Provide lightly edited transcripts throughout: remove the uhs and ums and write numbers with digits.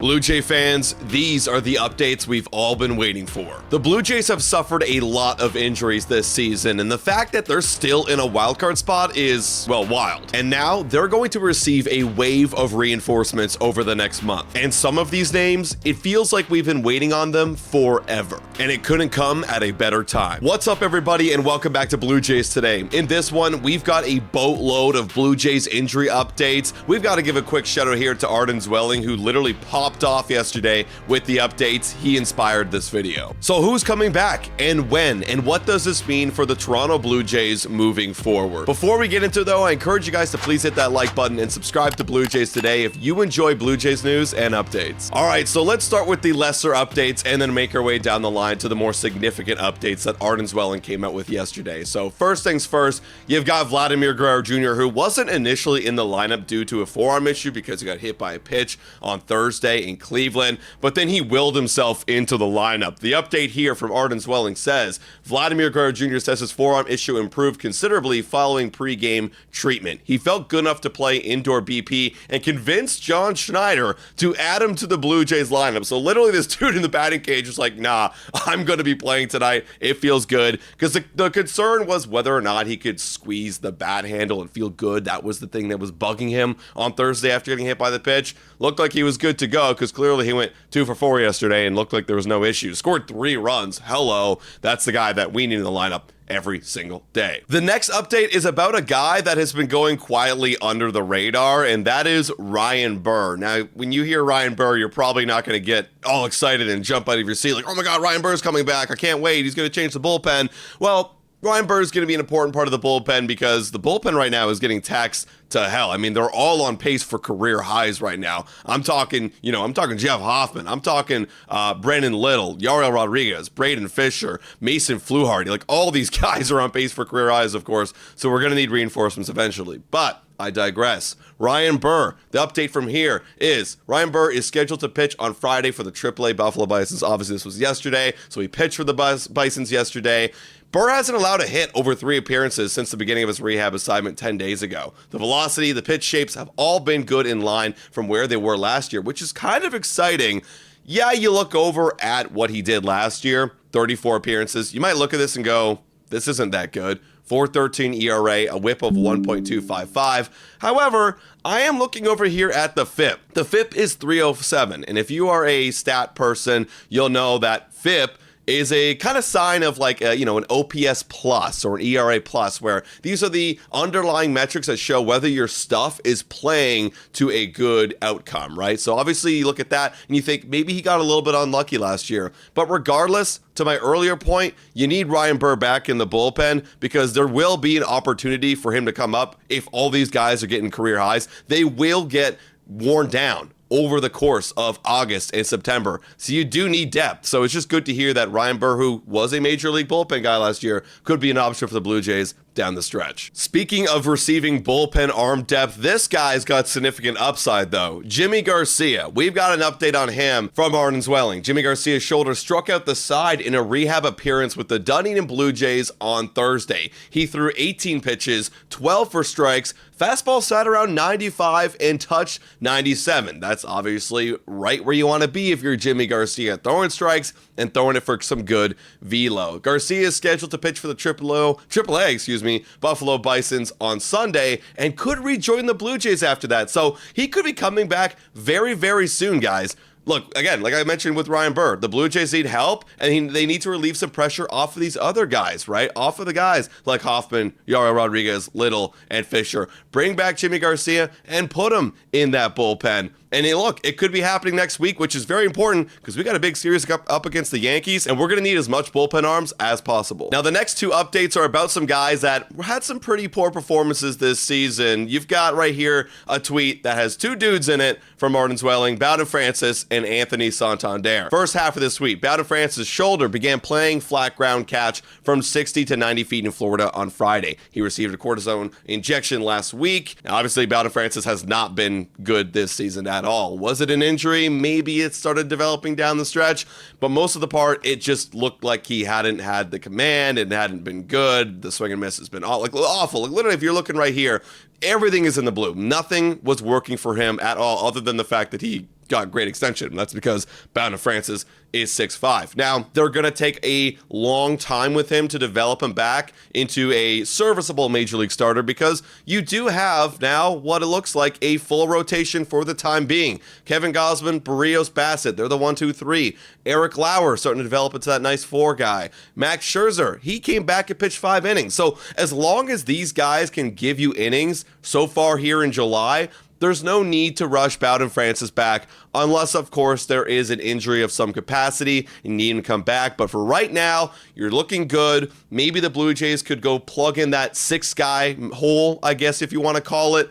Blue Jay fans, these are the updates we've all been waiting for. The Blue Jays have suffered a lot of injuries this season, and the fact that they're still in a wildcard spot is, well, wild. And now they're going to receive a wave of reinforcements over the next month. And some of these names, it feels like we've been waiting on them forever, and it couldn't come at a better time. What's up, everybody, and welcome back to Blue Jays Today. In this one, we've got a boatload of Blue Jays injury updates. We've got to give a quick shout out here to Arden Zwelling, who literally popped off yesterday with the updates. He inspired this video. So who's coming back and when, and what does this mean for the Toronto Blue Jays moving forward? Before we get into it though, I encourage you guys to please hit that like button and subscribe to Blue Jays Today if you enjoy Blue Jays news and updates. All right, so let's start with the lesser updates and then make our way down the line to the more significant updates that Arden Zwelling came out with yesterday. So first things first, you've got Vladimir Guerrero Jr., who wasn't initially in the lineup due to a forearm issue because he got hit by a pitch on Thursday in Cleveland, but then he willed himself into the lineup. The update here from Arden Zwelling says, Vladimir Guerrero Jr. says his forearm issue improved considerably following pre-game treatment. He felt good enough to play indoor BP and convinced John Schneider to add him to the Blue Jays lineup. So literally this dude in the batting cage was like, nah, I'm going to be playing tonight. It feels good. Because the concern was whether or not he could squeeze the bat handle and feel good. That was the thing that was bugging him on Thursday after getting hit by the pitch. Looked like he was good to go because clearly he went 2 for 4 yesterday and looked like there was no issue. Scored 3 runs. Hello. That's the guy that we need in the lineup every single day. The next update is about a guy that has been going quietly under the radar, and that is Ryan Burr. Now, when you hear Ryan Burr, you're probably not going to get all excited and jump out of your seat like, oh my God, Ryan Burr's coming back. I can't wait. He's going to change the bullpen. Well, Ryan Burr is going to be an important part of the bullpen because the bullpen right now is getting taxed to hell. I mean, they're all on pace for career highs right now. I'm talking Jeff Hoffman. I'm talking Brandon Little, Yariel Rodriguez, Braden Fisher, Mason Fluharty. Like, all these guys are on pace for career highs, of course. So we're going to need reinforcements eventually. But I digress. Ryan Burr, the update from here is Ryan Burr is scheduled to pitch on Friday for the AAA Buffalo Bisons. Obviously, this was yesterday, so he pitched for the Bisons yesterday. Burr hasn't allowed a hit over 3 appearances since the beginning of his rehab assignment 10 days ago. The velocity, the pitch shapes have all been good in line from where they were last year, which is kind of exciting. Yeah, you look over at what he did last year, 34 appearances. You might look at this and go, this isn't that good. 4.13 ERA, a whip of 1.255. However, I am looking over here at the FIP. The FIP is 307, and if you are a stat person, you'll know that FIP is a kind of sign of like an OPS plus or an ERA plus, where these are the underlying metrics that show whether your stuff is playing to a good outcome, right? So obviously you look at that and you think maybe he got a little bit unlucky last year. But regardless, to my earlier point, you need Ryan Burr back in the bullpen because there will be an opportunity for him to come up. If all these guys are getting career highs, they will get worn down over the course of August and September. So you do need depth. So it's just good to hear that Ryan Burr, who was a major league bullpen guy last year, could be an option for the Blue Jays down the stretch. Speaking of receiving bullpen arm depth, this guy's got significant upside though. Yimi Garcia. We've got an update on him from Arden Zwelling. Yimi Garcia's shoulder struck out the side in a rehab appearance with the Dunedin Blue Jays on Thursday. He threw 18 pitches, 12 for strikes, fastball sat around 95 and touched 97. That's obviously right where you want to be if you're Yimi Garcia, throwing strikes and throwing it for some good velo. Garcia is scheduled to pitch for the AAA, Buffalo Bisons on Sunday and could rejoin the Blue Jays after that. So he could be coming back very, very soon, guys. Look, again, like I mentioned with Ryan Burr, the Blue Jays need help, and they need to relieve some pressure off of these other guys, right? Off of the guys like Hoffman, Yariel Rodriguez, Little, and Fisher. Bring back Yimi Garcia and put him in that bullpen. And look, it could be happening next week, which is very important because we got a big series up against the Yankees, and we're going to need as much bullpen arms as possible. Now, the next 2 updates are about some guys that had some pretty poor performances this season. You've got right here a tweet that has 2 dudes in it from Arden Zwelling, Bowden Francis and Anthony Santander. First half of this tweet, Bowden Francis' shoulder began playing flat ground catch from 60 to 90 feet in Florida on Friday. He received a cortisone injection last week. Now, obviously, Bowden Francis has not been good this season at all. Was it an injury? Maybe it started developing down the stretch, but most of the part, it just looked like he hadn't had the command and hadn't been good. The swing and miss has been awful. Like, literally, if you're looking right here, everything is in the blue. Nothing was working for him at all, other than the fact that he got a great extension. That's because Bowden Francis is 6'5". Now, they're going to take a long time with him to develop him back into a serviceable Major League starter because you do have now what it looks like a full rotation for the time being. Kevin Gausman, Barrios, Bassett, they're the 1, 2, 3. Eric Lauer starting to develop into that nice 4 guy. Max Scherzer, he came back and pitched 5 innings. So as long as these guys can give you innings so far here in July, there's no need to rush Bowden Francis back unless, of course, there is an injury of some capacity and need him to come back. But for right now, you're looking good. Maybe the Blue Jays could go plug in that 6-guy hole, I guess, if you want to call it,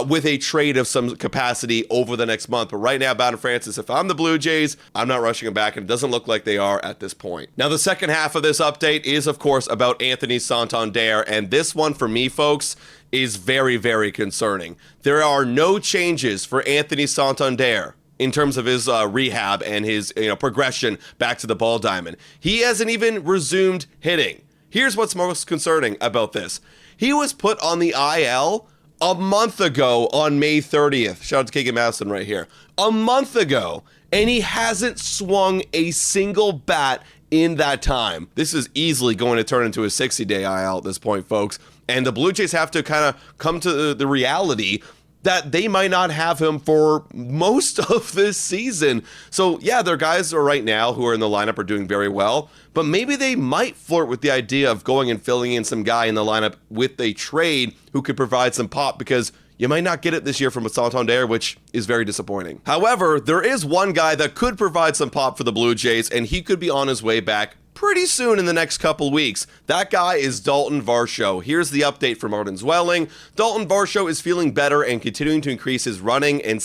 with a trade of some capacity over the next month. But right now, Bowden Francis, if I'm the Blue Jays, I'm not rushing him back, and it doesn't look like they are at this point. Now, the second half of this update is, of course, about Anthony Santander, and this one, for me, folks, is very, very concerning. There are no changes for Anthony Santander in terms of his rehab and his progression back to the ball diamond. He hasn't even resumed hitting. Here's what's most concerning about this. He was put on the IL a month ago on May 30th. Shout out to Keegan Madison right here. A month ago, and he hasn't swung a single bat in that time. This is easily going to turn into a 60-day IL at this point, folks. And the Blue Jays have to kind of come to the reality that they might not have him for most of this season. So yeah, their guys are right now who are in the lineup are doing very well, but maybe they might flirt with the idea of going and filling in some guy in the lineup with a trade who could provide some pop, because you might not get it this year from Santander, which is very disappointing. However, there is one guy that could provide some pop for the Blue Jays, and he could be on his way back pretty soon in the next couple weeks. That guy is Dalton Varsho. Here's the update from Arden Zwelling. Dalton Varsho is feeling better and continuing to increase his running and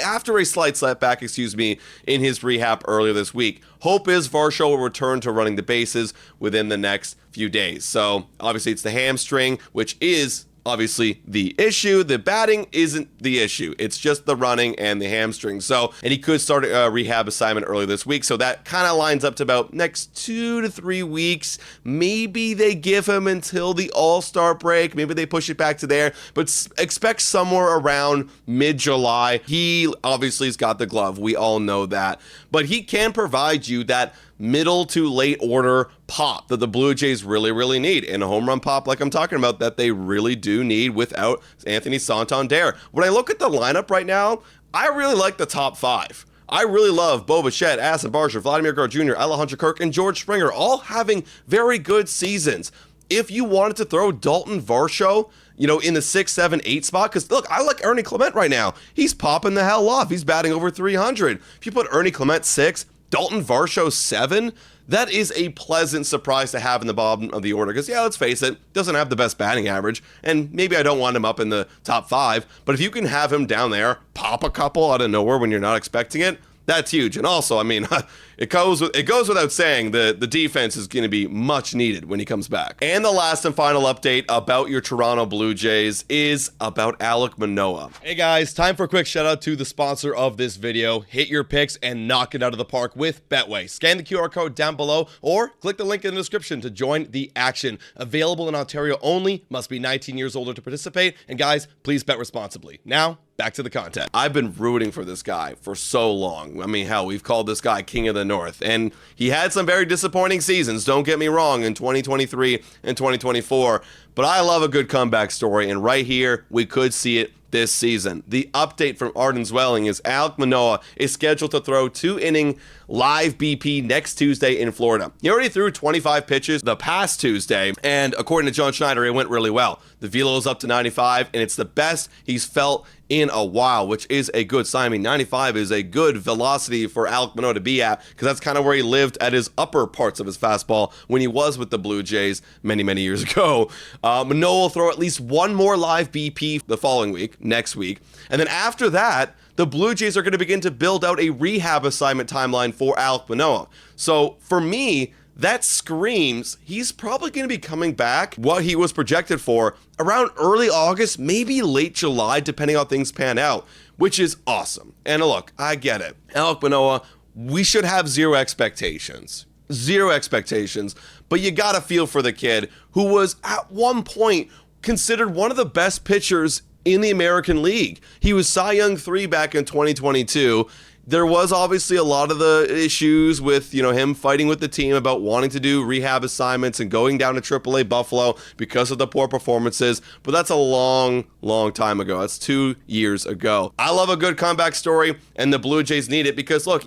after a slight setback, in his rehab earlier this week. Hope is Varsho will return to running the bases within the next few days. So obviously it's the hamstring, which is obviously the issue. The batting isn't the issue. It's just the running and the hamstring. So, and he could start a rehab assignment early this week. So that kind of lines up to about next 2 to 3 weeks. Maybe they give him until the All-Star break. Maybe they push it back to there, but expect somewhere around mid-July. He obviously has got the glove. We all know that, but he can provide you that middle to late order pop that the Blue Jays really, really need, and a home run pop like I'm talking about that they really do need without Anthony Santander. When I look at the lineup right now, I really like the top 5. I really love Bo Bichette, Dalton Varsho, Vladimir Guerrero Jr., Alejandro Kirk, and George Springer, all having very good seasons. If you wanted to throw Dalton Varsho, in the 6, 7, 8 spot, because look, I like Ernie Clement right now. He's popping the hell off. He's batting over 300. If you put Ernie Clement 6, Dalton Varsho 7, that is a pleasant surprise to have in the bottom of the order. Because, yeah, let's face it, doesn't have the best batting average, and maybe I don't want him up in the top 5, but if you can have him down there, pop a couple out of nowhere when you're not expecting it, that's huge. And also, it goes without saying the defense is going to be much needed when he comes back. And the last and final update about your Toronto Blue Jays is about Alec Manoah. Hey guys, time for a quick shout out to the sponsor of this video. Hit your picks and knock it out of the park with Betway. Scan the QR code down below or click the link in the description to join the action. Available in Ontario only, must be 19 years older to participate. And guys, please bet responsibly. Now, back to the content. I've been rooting for this guy for so long. Hell, we've called this guy King of the North, and he had some very disappointing seasons, don't get me wrong, in 2023 and 2024, but I love a good comeback story, and right here, we could see it this season. The update from Arden Zwelling is Alec Manoah is scheduled to throw 2-inning live BP next Tuesday in Florida. He already threw 25 pitches the past Tuesday, and according to John Schneider, it went really well. The velo is up to 95, and it's the best he's felt in a while, which is a good sign. 95 is a good velocity for Alec Manoah to be at, because that's kind of where he lived at his upper parts of his fastball when he was with the Blue Jays many, many years ago. Manoah will throw at least one more live BP the following week, next week, and then after that, the Blue Jays are going to begin to build out a rehab assignment timeline for Alec Manoah. So for me, that screams he's probably going to be coming back what he was projected for around early August, maybe late July, depending on how things pan out, which is awesome. And look, I get it. Alec Manoah, we should have zero expectations, but you got to feel for the kid who was at one point considered one of the best pitchers in the American League. He was Cy Young 3 back in 2022. There was obviously a lot of the issues with, him fighting with the team about wanting to do rehab assignments and going down to AAA Buffalo because of the poor performances, but that's a long, long time ago. That's 2 years ago. I love a good comeback story, and the Blue Jays need it because, look,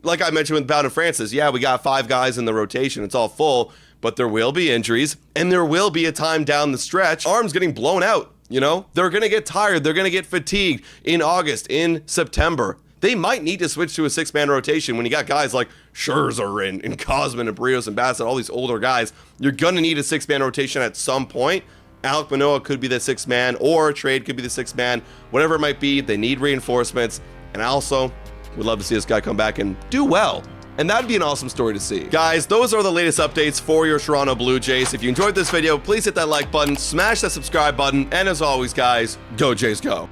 like I mentioned with Bowden Francis, yeah, we got 5 guys in the rotation. It's all full, but there will be injuries, and there will be a time down the stretch, arms getting blown out, They're going to get tired. They're going to get fatigued in August, in September. They might need to switch to a 6-man rotation when you got guys like Scherzer and Cosman and Barrios and Bassett, all these older guys. You're going to need a 6-man rotation at some point. Alec Manoah could be the 6th man, or a trade could be the 6th man. Whatever it might be, they need reinforcements. And I also would love to see this guy come back and do well. And that'd be an awesome story to see. Guys, those are the latest updates for your Toronto Blue Jays. If you enjoyed this video, please hit that like button, smash that subscribe button, and as always, guys, go Jays go.